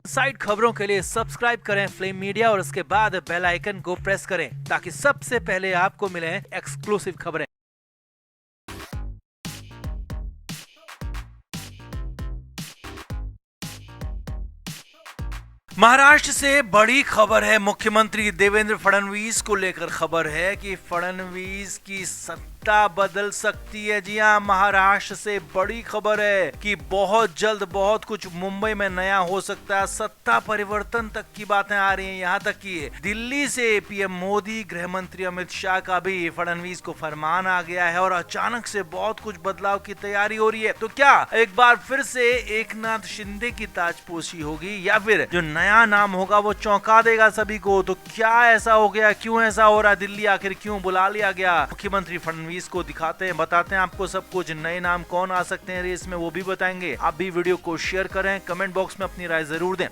Side खबरों के लिए सब्सक्राइब करें फ्लेम मीडिया और उसके बाद बेल आइकन को प्रेस करें ताकि सबसे पहले आपको मिले एक्सक्लूसिव खबरें। महाराष्ट्र से बड़ी खबर है। मुख्यमंत्री देवेंद्र फडणवीस को लेकर खबर है कि फडणवीस की सत्ता बदल सकती है। जी हां, महाराष्ट्र से बड़ी खबर है कि बहुत जल्द बहुत कुछ मुंबई में नया हो सकता है। सत्ता परिवर्तन तक की बातें आ रही हैं। यहां तक कि दिल्ली से पीएम मोदी, गृह मंत्री अमित शाह का भी फडणवीस को फरमान आ गया है और अचानक से बहुत कुछ बदलाव की तैयारी हो रही है। तो क्या एक बार फिर से एकनाथ शिंदे की ताजपोशी होगी या फिर जो नया नाम होगा वो चौंका देगा सभी को? तो क्या ऐसा हो गया, क्यों ऐसा हो रहा है, दिल्ली आखिर क्यों बुला लिया गया? मुख्यमंत्री फडणवीस को दिखाते हैं, बताते हैं आपको सब कुछ। नए नाम कौन आ सकते हैं रेस में वो भी बताएंगे। आप भी वीडियो को शेयर करें, कमेंट बॉक्स में अपनी राय जरूर दें।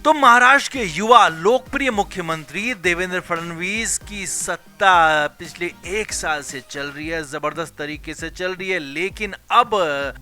तो महाराष्ट्र के युवा लोकप्रिय मुख्यमंत्री देवेंद्र फडणवीस की सत्ता पिछले एक साल से चल रही है, जबरदस्त तरीके से चल रही है। लेकिन अब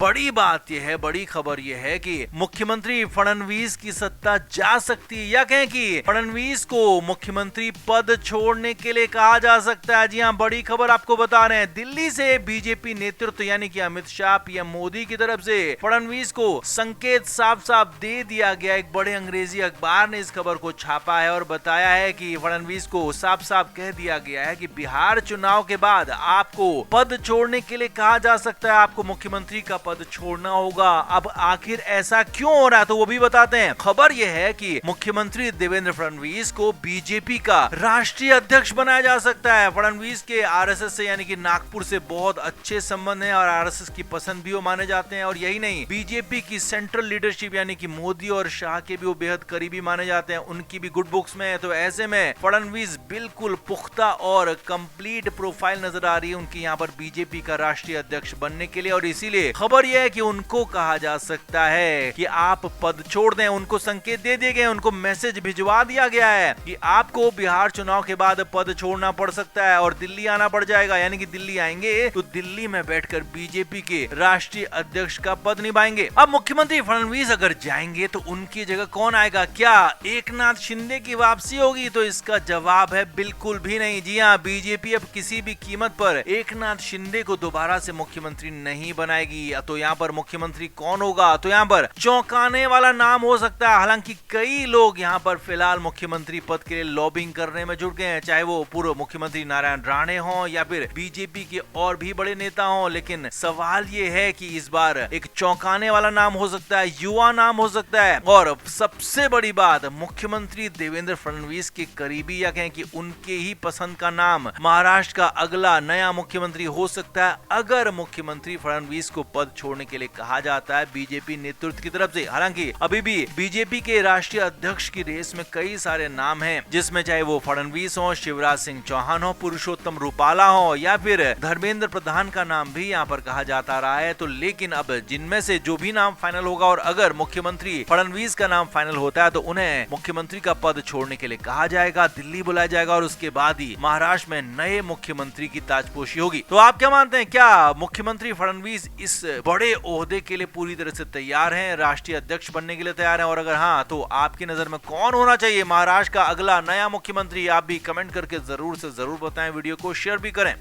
बड़ी बात यह है, बड़ी खबर यह है कि मुख्यमंत्री फडणवीस की सत्ता जा सकती है या कहें कि फडणवीस को मुख्यमंत्री पद छोड़ने के लिए कहा जा सकता है। जी हां, बड़ी खबर आपको बता रहे हैं। दिल्ली से बीजेपी नेतृत्व यानी कि अमित शाह, पीएम मोदी की तरफ से फडणवीस को संकेत साफ साफ दे दिया गया। एक बड़े अंग्रेजी अखबार ने इस खबर को छापा है और बताया है कि फडणवीस को साफ साफ कह दिया गया है कि बिहार चुनाव के बाद आपको पद छोड़ने के लिए कहा जा सकता है, आपको मुख्यमंत्री का पद छोड़ना होगा। अब आखिर ऐसा क्यों हो रहा है तो वो भी बताते हैं। खबर यह है कि मुख्यमंत्री देवेंद्र फडणवीस को बीजेपी का राष्ट्रीय अध्यक्ष बनाया जा सकता है। फडणवीस के आरएसएस से यानी कि नागपुर से बहुत अच्छे संबंध हैं और आरएसएस की पसंद भी वो माने जाते हैं। और यही नहीं, बीजेपी की सेंट्रल लीडरशिप यानी कि मोदी और शाह के भी वो बेहद करीबी माने जाते हैं, उनकी भी गुड बुक्स में है। तो ऐसे में फडणवीस बिल्कुल पुख्ता और कंप्लीट प्रोफाइल नजर आ रही है उनकी यहाँ पर बीजेपी का राष्ट्रीय अध्यक्ष बनने के लिए। और इसीलिए खबर यह है कि उनको कहा जा सकता है कि आप पद छोड़ दें। उनको संकेत दे दिए गए, उनको मैसेज भिजवा दिया गया है कि आपको बिहार चुनाव के बाद पद छोड़ना पड़ सकता है और दिल्ली आना पड़ जाएगा। यानी कि दिल्ली आएंगे तो दिल्ली में बैठकर बीजेपी के राष्ट्रीय अध्यक्ष का पद निभाएंगे। अब मुख्यमंत्री फडणवीस अगर जाएंगे तो उनकी जगह कौन आएगा? क्या एकनाथ शिंदे की वापसी होगी? तो इसका जवाब है बिल्कुल भी नहीं। जी हां, बीजेपी अब किसी भी कीमत पर एकनाथ शिंदे को दोबारा से मुख्यमंत्री नहीं बनाएगी। तो यहाँ पर मुख्यमंत्री कौन होगा? तो यहाँ पर चौंकाने वाला नाम हो सकता है। हालांकि कई लोग यहाँ पर फिलहाल मुख्यमंत्री पद के लिए लॉबिंग करने में जुट गए हैं, चाहे वो पूर्व मुख्यमंत्री नारायण राणे हो या फिर बीजेपी के और भी बड़े नेता हो। लेकिन सवाल ये है कि इस बार एक चौंकाने वाला नाम हो सकता है, युवा नाम हो सकता है। और सबसे बड़ी बात, मुख्यमंत्री देवेंद्र फडणवीस के करीबी या कहें कि उनके ही पसंद का नाम महाराष्ट्र का अगला नया मुख्यमंत्री हो सकता है अगर मुख्यमंत्री फडणवीस को पद छोड़ने के लिए कहा जाता है बीजेपी नेतृत्व की तरफ से। हालांकि अभी भी बीजेपी के राष्ट्रीय अध्यक्ष की रेस में कई सारे नाम हैं, जिसमें चाहे वो फडणवीस हो, शिवराज सिंह चौहान हो, पुरुषोत्तम रूपाला हो या फिर धर्मेंद्र प्रधान का नाम भी यहाँ पर कहा जाता रहा है। तो लेकिन अब जिनमें से जो भी नाम फाइनल होगा और अगर मुख्यमंत्री फडणवीस का नाम फाइनल होता है तो उन्हें मुख्यमंत्री का पद छोड़ने के लिए कहा जाएगा, दिल्ली बुलाया जाएगा और उसके बाद ही महाराष्ट्र में नए मुख्यमंत्री की ताजपोशी होगी। तो आप क्या मानते हैं, क्या मुख्यमंत्री फडणवीस इस बड़े ओहदे के लिए पूरी तरह से तैयार हैं, राष्ट्रीय अध्यक्ष बनने के लिए तैयार हैं? और अगर हाँ, तो आपकी नजर में कौन होना चाहिए महाराष्ट्र का अगला नया मुख्यमंत्री? आप भी कमेंट करके जरूर से जरूर बताएं, वीडियो को शेयर भी करें।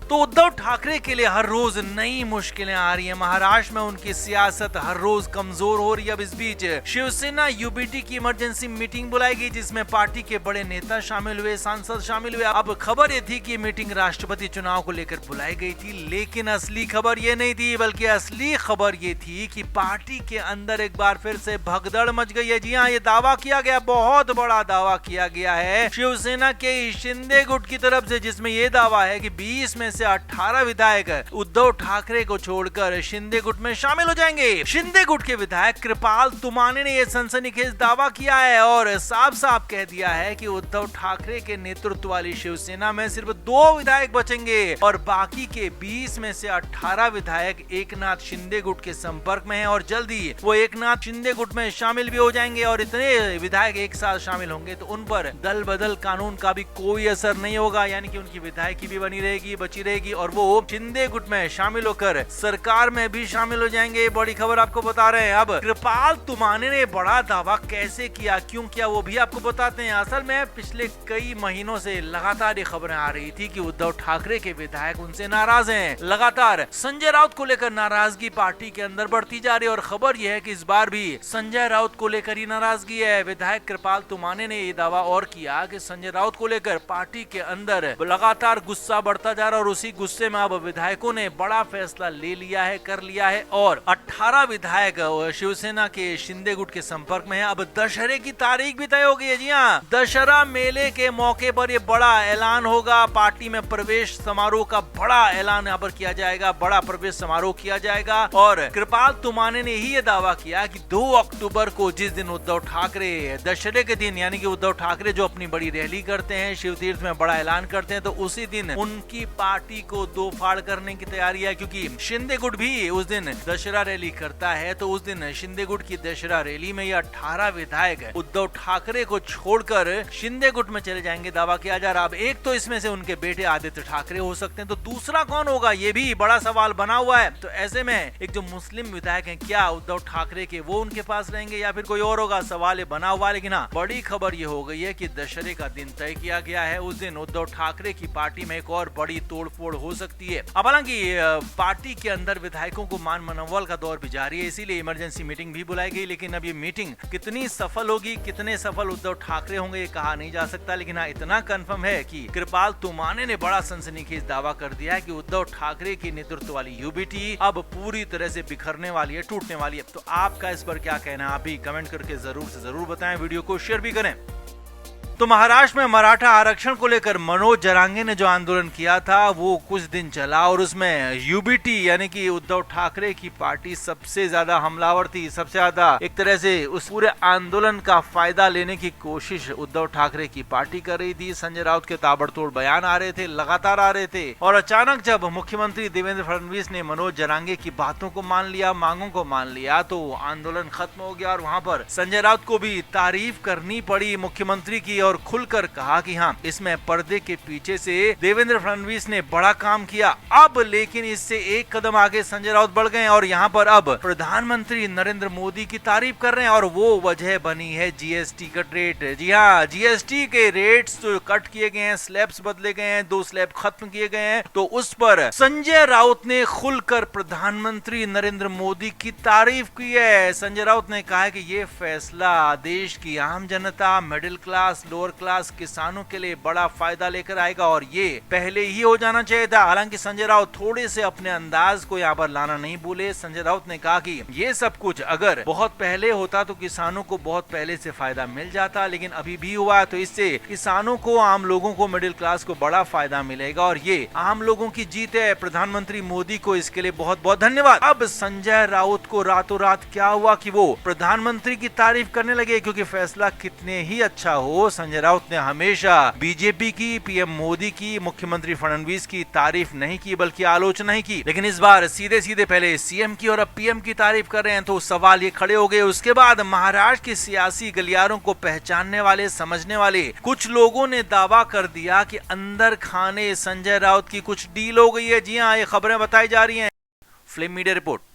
तो उद्धव ठाकरे के लिए हर रोज नई मुश्किलें आ रही हैं। महाराष्ट्र में उनकी सियासत हर रोज कमजोर हो रही है। अब इस बीच शिवसेना यूबीटी की इमरजेंसी मीटिंग बुलाई गई जिसमें पार्टी के बड़े नेता शामिल हुए, सांसद शामिल हुए। अब खबर ये थी कि मीटिंग राष्ट्रपति चुनाव को लेकर बुलाई गई थी, लेकिन असली खबर ये नहीं थी, बल्कि असली खबर ये थी कि पार्टी के अंदर एक बार फिर से भगदड़ मच गई है। जी हाँ, ये दावा किया गया, बहुत बड़ा दावा किया गया है शिवसेना के शिंदे गुट की तरफ से, जिसमें ये दावा है कि 20 में से 18 विधायक उद्धव ठाकरे को छोड़कर शिंदे गुट में शामिल हो जाएंगे। शिंदे गुट के विधायक कृपाल तुमाने ने यह सनसनीखेज दावा किया है और साफ साफ कह दिया है कि उद्धव ठाकरे के नेतृत्व वाली शिवसेना में सिर्फ 2 विधायक बचेंगे और बाकी के 20 में से 18 विधायक एकनाथ शिंदे गुट के संपर्क में हैं और जल्दी वो एकनाथ शिंदे गुट में शामिल भी हो जाएंगे। और इतने विधायक एक साथ शामिल होंगे तो उन पर दल बदल कानून का भी कोई असर नहीं होगा, यानी कि उनकी विधायकी भी बनी रहेगी, बची होती रहेगी और वो शिंदे गुट में शामिल होकर सरकार में भी शामिल हो जाएंगे। बड़ी खबर आपको बता रहे हैं। अब कृपाल तुमाने ने बड़ा दावा कैसे किया, क्यों किया, वो भी आपको बताते हैं। असल में पिछले कई महीनों से लगातार ये खबरें आ रही थी कि उद्धव ठाकरे के विधायक उनसे नाराज हैं। लगातार संजय राउत को लेकर नाराजगी पार्टी के अंदर बढ़ती जा रही है और खबर यह है कि इस बार भी संजय राउत को लेकर ही नाराजगी है। विधायक कृपाल तुमाने ने ये दावा और किया कि संजय राउत को लेकर पार्टी के अंदर लगातार गुस्सा बढ़ता जा रहा है और उसी गुस्से में अब विधायकों ने बड़ा फैसला ले लिया है, कर लिया है और 18 विधायक शिवसेना के शिंदे गुट के संपर्क में है। अब दशहरे की तारीख भी तय हो गई है। जी हाँ, दशहरा मेले के मौके पर ये बड़ा ऐलान होगा। पार्टी में प्रवेश समारोह का बड़ा ऐलान यहाँ पर किया जाएगा, बड़ा प्रवेश समारोह किया जाएगा। और कृपाल तुमाने ने ही ये दावा किया कि 2 अक्टूबर को, जिस दिन उद्धव ठाकरे दशहरे के दिन, यानी कि उद्धव ठाकरे जो अपनी बड़ी रैली करते हैं, शिव तीर्थ में बड़ा ऐलान करते हैं, तो उसी दिन उनकी पार्टी को दो फाड़ करने की तैयारी है। क्योंकि शिंदे गुट भी उस दिन दशहरा रैली करता है, तो उस दिन शिंदे गुट की दशहरा रैली में ये 18 विधायक उद्धव ठाकरे को छोड़कर शिंदे गुट में चले जाएंगे, दावा किया जा रहा। अब एक तो इसमें से उनके बेटे आदित्य ठाकरे हो सकते हैं, तो दूसरा कौन होगा ये भी बड़ा सवाल बना हुआ है। तो ऐसे में एक जो मुस्लिम विधायक हैं, क्या उद्धव ठाकरे के वो उनके पास रहेंगे या फिर कोई और होगा, सवाल ये बना हुआ है। लेकिन हाँ, बड़ी खबर ये हो गई है कि दशहरे का दिन तय किया गया है। उस दिन उद्धव ठाकरे की पार्टी में एक और बड़ी तोड़फोड़ हो सकती है। अब हालांकि पार्टी के अंदर विधायकों को मान मनोबल का दौर भी जारी है, इसीलिए इमरजेंसी मीटिंग भी बुलाई गई। लेकिन अब ये मीटिंग कितनी सफल होगी, कितने सफल उद्धव ठाकरे होंगे, ये कहा नहीं जा सकता। लेकिन हाँ, इतना कंफर्म है कि कृपाल तुमाने ने बड़ा सनसनीखेज दावा कर दिया है कि उद्धव ठाकरे की नेतृत्व वाली यूबीटी अब पूरी तरह से बिखरने वाली है, टूटने वाली है। तो आपका इस पर क्या कहना है, आप भी कमेंट करके जरूर से जरूर बताएं, वीडियो को शेयर भी करें। तो महाराष्ट्र में मराठा आरक्षण को लेकर मनोज जरांगे ने जो आंदोलन किया था वो कुछ दिन चला और उसमें यूबीटी यानी कि उद्धव ठाकरे की पार्टी सबसे ज्यादा हमलावर थी। सबसे ज्यादा एक तरह से उस पूरे आंदोलन का फायदा लेने की कोशिश उद्धव ठाकरे की पार्टी कर रही थी। संजय राउत के ताबड़तोड़ बयान आ रहे थे, लगातार आ रहे थे और अचानक जब मुख्यमंत्री देवेंद्र फडणवीस ने मनोज जरांगे की बातों को मान लिया, मांगों को मान लिया, तो आंदोलन खत्म हो गया और वहाँ पर संजय राउत को भी तारीफ करनी पड़ी मुख्यमंत्री की और खुलकर कहा कि हाँ, इसमें पर्दे के पीछे से देवेंद्र फडणवीस ने बड़ा काम किया। अब लेकिन इससे एक कदम आगे संजय राउत बढ़ गए और यहाँ पर अब प्रधानमंत्री नरेंद्र मोदी की तारीफ कर रहे हैं और वो वजह बनी है जीएसटी कट रेट। जी हाँ, जीएसटी के रेट्स तो कट किए गए हैं, स्लैब्स बदले गए हैं, 2 स्लैब खत्म किए गए हैं। तो उस पर संजय राउत ने खुलकर प्रधानमंत्री नरेंद्र मोदी की तारीफ की है। संजय राउत ने कहा है कि ये फैसला देश की आम जनता, मिडिल क्लास, लोअर क्लास, किसानों के लिए बड़ा फायदा लेकर आएगा और ये पहले ही हो जाना चाहिए था। हालांकि संजय राउत थोड़े से अपने अंदाज को यहाँ पर लाना नहीं भूले। संजय राउत ने कहा कि ये सब कुछ अगर बहुत पहले होता तो किसानों को बहुत पहले से फायदा मिल जाता, लेकिन अभी भी हुआ तो इससे किसानों को, आम लोगों को, मिडिल क्लास को बड़ा फायदा मिलेगा और ये आम लोगों की जीत है। प्रधानमंत्री मोदी को इसके लिए बहुत बहुत धन्यवाद। अब संजय राउत को रातों रात क्या हुआ कि वो प्रधानमंत्री की तारीफ करने लगे, क्योंकि फैसला कितने ही अच्छा हो, संजय राउत ने हमेशा बीजेपी की, पीएम मोदी की, मुख्यमंत्री फडणवीस की तारीफ नहीं की बल्कि आलोचना ही की। लेकिन इस बार सीधे सीधे पहले सीएम की और अब पीएम की तारीफ कर रहे हैं, तो सवाल ये खड़े हो गए। उसके बाद महाराष्ट्र के सियासी गलियारों को पहचानने वाले, समझने वाले कुछ लोगों ने दावा कर दिया कि अंदर खाने संजय राउत की कुछ डील हो गई है। जी हाँ, ये खबरें बताई जा रही है। Flame media report.